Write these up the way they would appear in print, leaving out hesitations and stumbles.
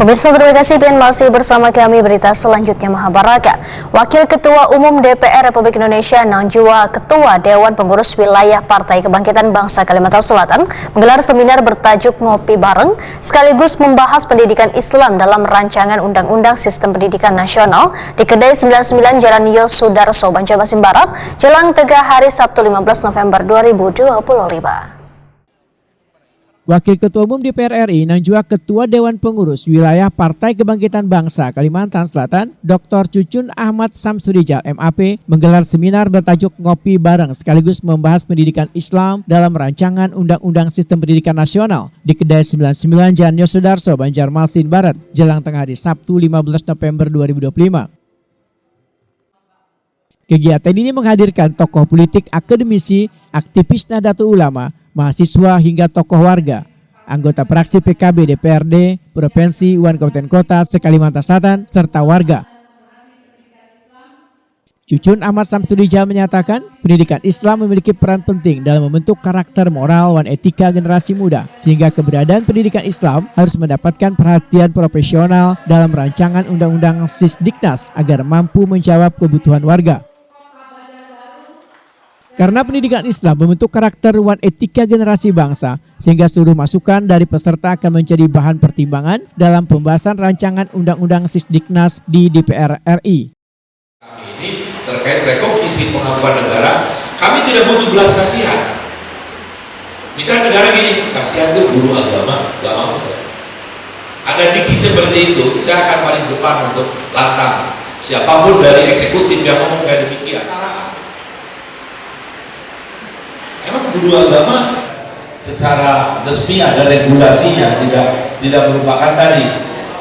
Pemirsa, terima kasih masih bersama kami. Berita selanjutnya Mahabharata. Wakil Ketua Umum DPR Republik Indonesia Nangjua Ketua Dewan Pengurus Wilayah Partai Kebangkitan Bangsa Kalimantan Selatan menggelar seminar bertajuk Ngopi Bareng sekaligus membahas pendidikan Islam dalam rancangan Undang-Undang Sistem Pendidikan Nasional di Kedai 99 Jalan Yosudarso, Banjarmasin Barat, jelang tengah hari Sabtu 15 November 2025. Wakil Ketua Umum DPR RI Nangjua Ketua Dewan Pengurus Wilayah Partai Kebangkitan Bangsa Kalimantan Selatan, Dr. Cucun Ahmad Samsurijal MAP, menggelar seminar bertajuk Ngopi Bareng sekaligus membahas pendidikan Islam dalam rancangan Undang-Undang Sistem Pendidikan Nasional di Kedai 99 Jalan Yosudarso, Banjarmasin Barat, jelang tengah hari Sabtu 15 November 2025. Kegiatan ini menghadirkan tokoh politik, akademisi, aktivis Nahdlatul Ulama, mahasiswa hingga tokoh warga, anggota fraksi PKB DPRD, Provinsi, Kabupaten Kota se-Kalimantan Selatan, serta warga. Cucun Ahmad Samsurijal menyatakan pendidikan Islam memiliki peran penting dalam membentuk karakter moral dan etika generasi muda, sehingga keberadaan pendidikan Islam harus mendapatkan perhatian profesional dalam rancangan Undang-Undang Sisdiknas agar mampu menjawab kebutuhan warga. Karena pendidikan Islam membentuk karakter dan etika generasi bangsa, sehingga seluruh masukan dari peserta akan menjadi bahan pertimbangan dalam pembahasan rancangan Undang-Undang Sisdiknas di DPR RI. Ini terkait rekognisi pengakuan negara, kami tidak butuh belas kasihan. Misal negara gini, kasihan itu guru agama, gak mau saya. Ada diksi seperti itu, saya akan paling depan untuk lantang. Siapapun dari eksekutif yang ngomong kayak demikian. Emang guru agama secara resmi ada regulasinya, tidak merupakan tadi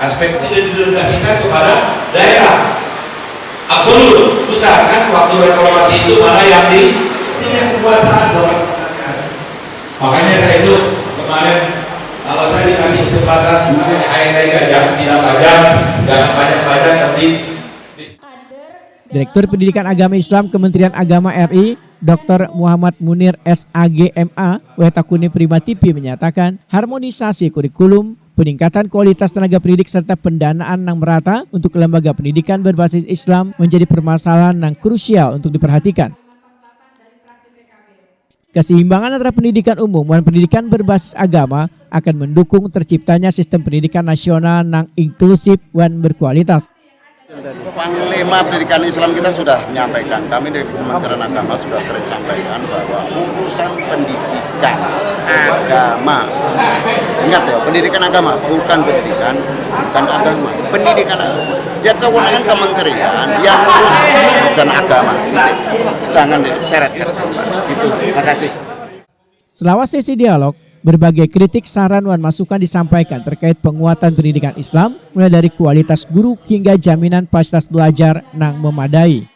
aspek tidak didelegasikan kepada daerah absolut pusat, kan waktu reformasi itu mana yang ini kekuasaan dong. Makanya saya itu kemarin kalau saya dikasih kesempatan dulu jangan tidak pajak, jangan pajak tapi Direktur Pendidikan Agama Islam Kementerian Agama RI, Dr. Muhammad Munir SAGMA, Wetakuni Prima TV menyatakan harmonisasi kurikulum, peningkatan kualitas tenaga pendidik serta pendanaan yang merata untuk lembaga pendidikan berbasis Islam menjadi permasalahan yang krusial untuk diperhatikan. Keseimbangan antara pendidikan umum dan pendidikan berbasis agama akan mendukung terciptanya sistem pendidikan nasional yang inklusif dan berkualitas. Panglima Pendidikan Islam kita sudah menyampaikan, kami dari Kementerian Agama sudah sering sampaikan bahwa urusan pendidikan agama, ingat ya, pendidikan agama bukan pendidikan, bukan agama, pendidikan agama. Ya kewenangan kementerian yang urus urusan agama, titik. Jangan diseret-seret. Gitu. Terima kasih. Selama sesi dialog, berbagai kritik, saran, dan masukan disampaikan terkait penguatan pendidikan Islam, mulai dari kualitas guru hingga jaminan fasilitas belajar yang memadai.